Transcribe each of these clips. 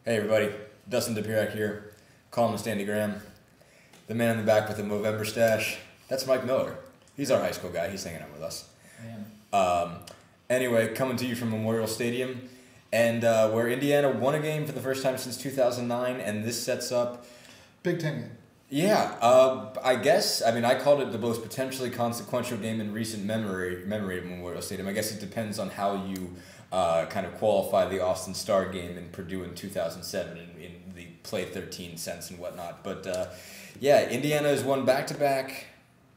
Hey everybody, Dustin DePirac here, columnist Andy Graham, the man in the back with the Movember stash. That's Mike Miller. He's our high school guy. He's hanging out with us. I am. Anyway, coming to you from Memorial Stadium, and where Indiana won a game for the first time since 2009, and this sets up. Big Ten game. Yeah, I guess. I mean, I called it the most potentially consequential game in recent memory of Memorial Stadium. I guess it depends on how you kind of qualify the Austin Star game in Purdue in 2007 in the play 13 sense and whatnot. But yeah, Indiana has won back-to-back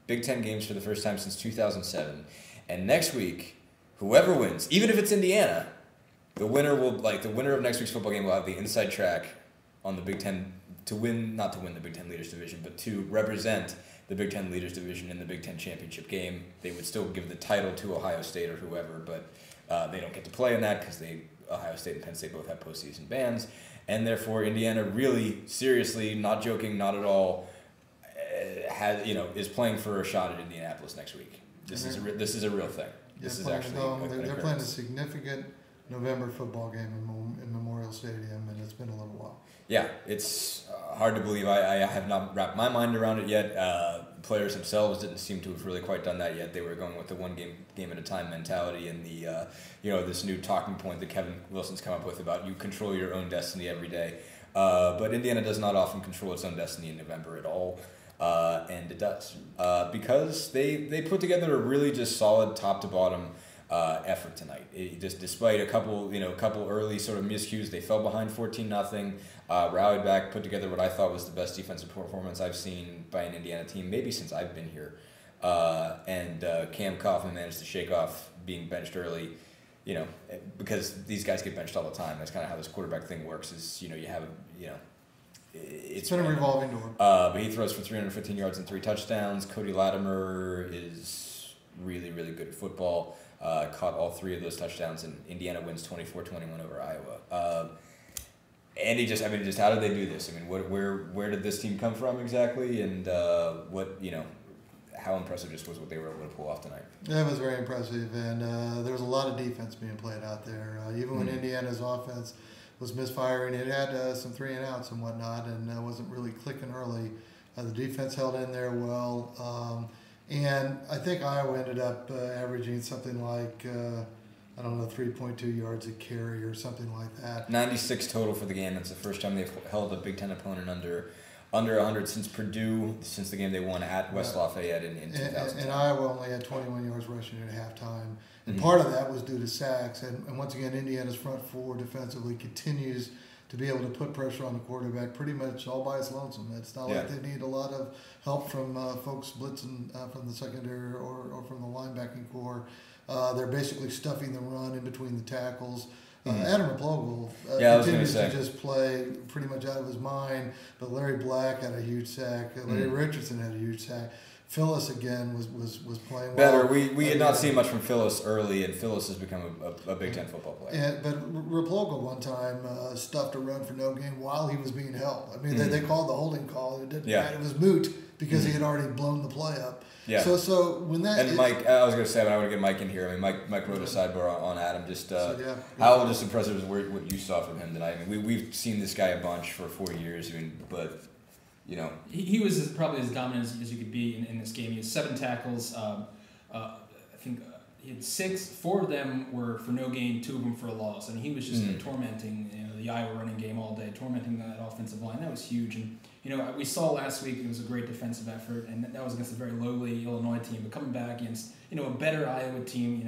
Big Ten games for the first time since 2007. And next week, whoever wins, even if it's Indiana, the winner of next week's football game will have the inside track on the Big Ten to win, not to win the Big Ten Leaders Division, but to represent the Big Ten Leaders Division in the Big Ten Championship game. They would still give the title to Ohio State or whoever, but they don't get to play in that because Ohio State and Penn State both have postseason bans, and therefore Indiana really, seriously, not joking, not at all, is playing for a shot at Indianapolis next week. This is a real thing. This is actually they're playing a significant November football game in Memorial Stadium, and it's been a little while. Yeah, it's hard to believe. I have not wrapped my mind around it yet. Players themselves didn't seem to have really quite done that yet. They were going with the one game at a time mentality, and the this new talking point that Kevin Wilson's come up with about you control your own destiny every day. But Indiana does not often control its own destiny in November at all, and it does because they put together a really just solid top to bottom effort tonight. Just despite a couple early sort of miscues, they fell behind 14-0. Rallied back, put together what I thought was the best defensive performance I've seen by an Indiana team, maybe since I've been here. And Cam Kaufman managed to shake off being benched early, because these guys get benched all the time. That's kind of how this quarterback thing works. Is you have it's been a revolving door. But he throws for 315 yards and 3 touchdowns. Cody Latimer is really, really good at football. Caught all 3 of those touchdowns, and Indiana wins 24-21 over Iowa. Andy, just how did they do this? I mean, where did this team come from exactly, and how impressive just was what they were able to pull off tonight? Yeah, it was very impressive, and there was a lot of defense being played out there. Even when Indiana's offense was misfiring, it had some 3 and outs and whatnot, and wasn't really clicking early. The defense held in there well. And I think Iowa ended up averaging something like, 3.2 yards a carry or something like that. 96 total for the game. It's the first time they've held a Big Ten opponent under 100 since Purdue, since the game they won at West Lafayette in 2000. And Iowa only had 21 yards rushing at halftime. And part of that was due to sacks. And once again, Indiana's front four defensively continues to be able to put pressure on the quarterback pretty much all by its lonesome. It's not like they need a lot of help from folks blitzing from the secondary or from the linebacking core. They're basically stuffing the run in between the tackles. Adam Replogle continues to just play pretty much out of his mind, but Larry Black had a huge sack. Larry Richardson had a huge sack. Phyllis again was playing better. well. We had not seen much from Phyllis early, and Phyllis has become a Big Ten football player. But Replogle one time stuffed a run for no gain while he was being held. I mean, they called the holding call. It didn't matter. It was moot because he had already blown the play up. Yeah. So when that and Mike, I was going to say, I want to get Mike in here. I mean, Mike wrote a sidebar on Adam. How just impressive is what you saw from him tonight. I mean, we've seen this guy a bunch for 4 years. I mean, but. He was probably as dominant as you could be in this game. He had 7 tackles. I think he had 6. 4 of them were for no gain, 2 of them for a loss. And he was just tormenting the Iowa running game all day, tormenting that offensive line. That was huge. And we saw last week it was a great defensive effort, and that was against a very lowly Illinois team. But coming back against a better Iowa team,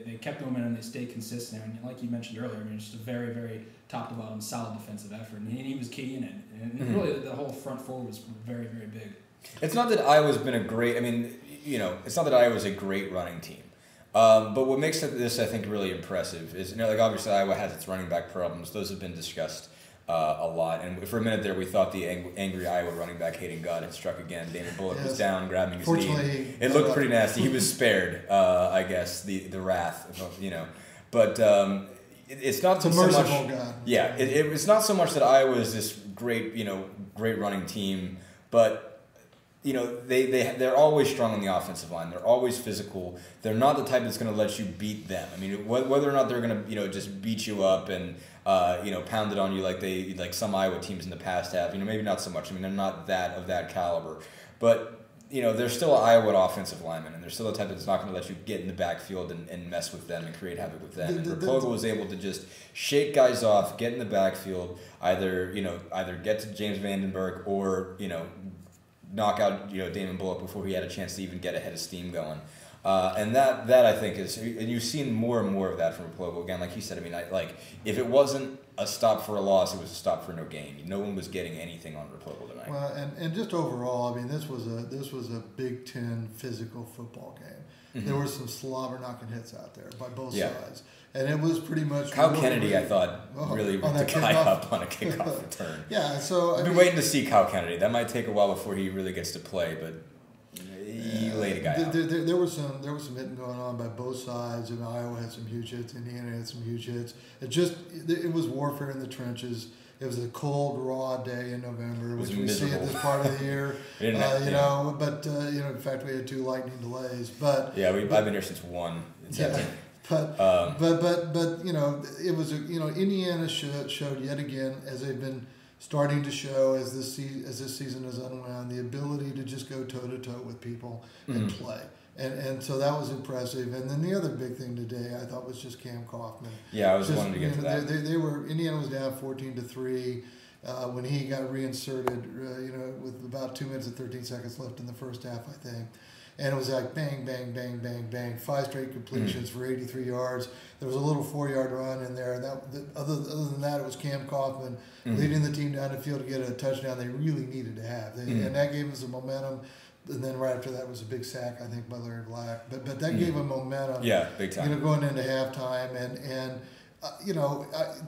they kept the momentum, they stayed consistent. And like you mentioned earlier, I mean, just a very, very top to bottom solid defensive effort, and he was key in it. And really, the whole front four was very, very big. It's not that Iowa's been a great. I mean, it's not that Iowa's a great running team. But what makes this, I think, really impressive is, obviously Iowa has its running back problems. Those have been discussed a lot. And for a minute there, we thought the angry Iowa running back hating God had struck again. David Bullock was down, grabbing his knee. It looked pretty nasty. He was spared, I guess, the wrath, But it's not so much. God. Yeah, it's not so much that Iowa is this great, great running team, but. They're always strong on the offensive line. They're always physical. They're not the type that's going to let you beat them. I mean, whether or not they're going to, just beat you up and pounded on you like some Iowa teams in the past have. Maybe not so much. I mean, they're not that of that caliber, but they're still an Iowa offensive lineman, and they're still a type that's not going to let you get in the backfield and mess with them and create havoc with them. And Raploga was able to just shake guys off, get in the backfield, either get to James Vandenberg or knock out Damon Bullock before he had a chance to even get a head of steam going. And that I think is, and you've seen more and more of that from Raploga. Again, like he said, I mean, if it wasn't a stop for a loss, it was a stop for no gain. No one was getting anything on Raploga tonight. Well, and just overall, I mean, this was a Big Ten physical football game. Mm-hmm. There were some slobber knocking hits out there by both sides, and it was pretty much. Kyle Kennedy, I thought, really ripped the guy up on a kickoff return. Yeah, so I've been waiting to see Kyle Kennedy. That might take a while before he really gets to play, but. He laid a guy out. There was some hitting going on by both sides. And Iowa had some huge hits. Indiana had some huge hits. It was warfare in the trenches. It was a cold, raw day in November, which we see at this part of the year. But in fact, we had 2 lightning delays. But I've been here since 1. But it was Indiana showed yet again, as they've been starting to show as this season has unwound, the ability to just go toe to toe with people and play, and so that was impressive. And then the other big thing today, I thought, was just Cam Kaufman. Yeah, I was wanting to get to that. Indiana was down 14-3 when he got reinserted. With about 2 minutes and 13 seconds left in the first half, I think. And it was like bang, bang, bang, bang, bang, 5 straight completions for 83 yards. There was a little 4-yard run in there. Other than that, it was Cam Kaufman leading the team down the field to get a touchdown they really needed to have. And that gave them some momentum. And then right after that was a big sack, I think, by Larry Black. But that gave them momentum. Yeah, big time. Going into halftime. And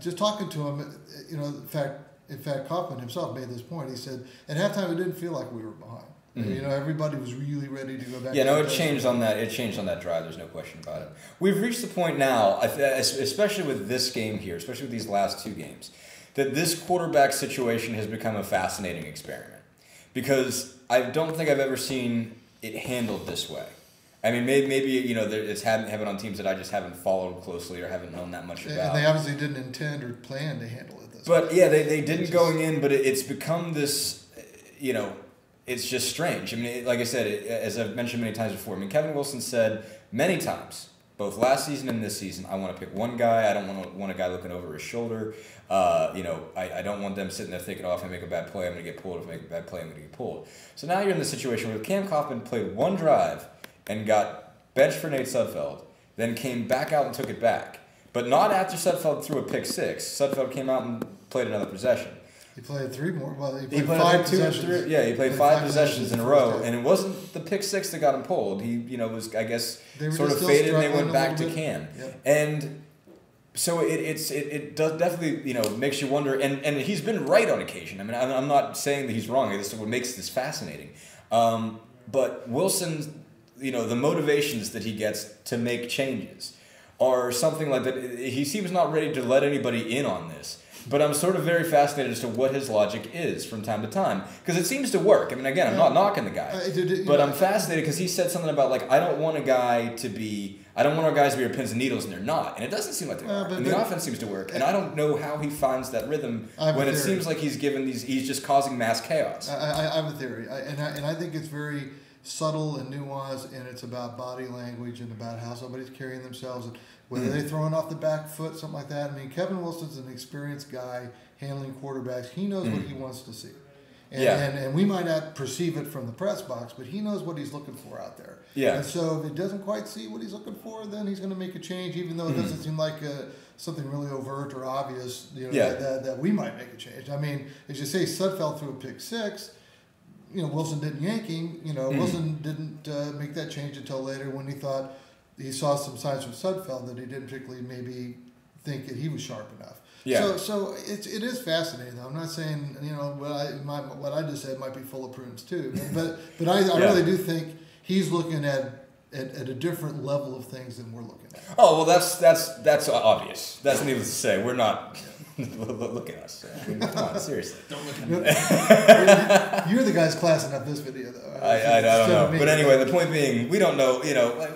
just talking to him, in fact, Kaufman himself made this point. He said, at halftime, it didn't feel like we were behind. Mm-hmm. Everybody was really ready to go back. Yeah, no, it changed on that. It changed on that drive. There's no question about it. We've reached the point now, especially with this game here, especially with these last 2 games, that this quarterback situation has become a fascinating experiment, because I don't think I've ever seen it handled this way. I mean, maybe it's happened on teams that I just haven't followed closely or haven't known that much about. And they obviously didn't intend or plan to handle it this way. But yeah, they didn't going in, but it's become this, It's just strange. I mean, like I said, as I've mentioned many times before, Kevin Wilson said many times, both last season and this season, I want to pick one guy. I don't want a guy looking over his shoulder. I don't want them sitting there thinking, if I make a bad play, I'm going to get pulled. If I make a bad play, I'm going to get pulled. So now you're in the situation where Cam Kaufman played 1 drive and got benched for Nate Sudfeld, then came back out and took it back. But not after Sudfeld threw a pick 6. Sudfeld came out and played another possession. He played 3 more. Well, he played 5 possessions. Yeah, he played 5 possessions in a row, and it wasn't the pick 6 that got him pulled. He, was, I guess, sort of faded, and they went back to Cam. Yep. And so it does definitely, makes you wonder. And he's been right on occasion. I mean, I'm not saying that he's wrong. This is what makes this fascinating. But Wilson's, the motivations that he gets to make changes are something like that. He seems not ready to let anybody in on this. But I'm sort of very fascinated as to what his logic is from time to time, because it seems to work. I mean, again, I'm not knocking the guy, but I'm fascinated because he said something about, I don't want our guys to be your pins and needles, and they're not. And it doesn't seem like they are. And the offense seems to work. And I don't know how he finds that rhythm when it seems like he's just causing mass chaos. I have a theory, and I think it's very subtle and nuanced, and it's about body language and about how somebody's carrying themselves, and whether they're throwing off the back foot, something like that. I mean, Kevin Wilson's an experienced guy handling quarterbacks. He knows what he wants to see. And we might not perceive it from the press box, but he knows what he's looking for out there. Yeah. And so if it doesn't quite see what he's looking for, then he's going to make a change, even though it doesn't seem like something really overt or obvious, that we might make a change. I mean, as you say, Sudfeld threw a pick 6. Wilson didn't yank him. Wilson didn't make that change until later when he saw some signs from Sudfeld that he didn't particularly maybe think that he was sharp enough. Yeah. So it is fascinating, though. I'm not saying what I just said might be full of prunes too, but I really do think he's looking at a different level of things than we're looking at. Oh well, that's obvious. That's needless to say. We're not. Look at us. I mean, come on, seriously. Don't look at me. You're the guys classing up this video, though. I don't know. But anyway, the point being, we don't know.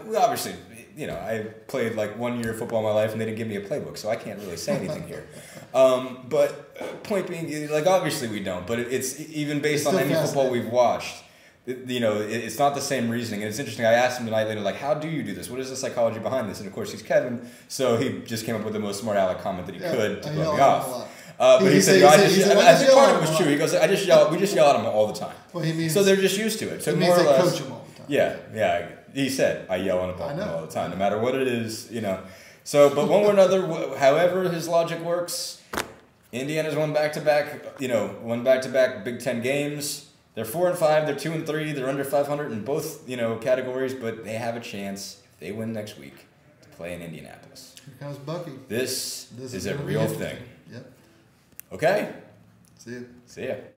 We obviously, I played like 1 year of football in my life and they didn't give me a playbook, so I can't really say anything here. But point being, like obviously we don't, but it's even based on any football we've watched. It's not the same reasoning. And it's interesting. I asked him the night later, like, how do you do this? What is the psychology behind this? And of course, he's Kevin, so he just came up with the most smart aleck comment that he could to blow me off. But he said, as part of it was true. He goes, we just yell at him all the time. Well, he means, so they're just used to it. So he more means or less, coach him all the time. Yeah. He said, I yell on him all the time, no matter what it is, So, but one way or another, however his logic works, Indiana's won back-to-back Big Ten games. They're 4-5. They're 2-3. They're under 500 in both categories, but they have a chance if they win next week to play in Indianapolis. Here comes Bucky. This is a real thing. Yep. Okay. See you. See ya.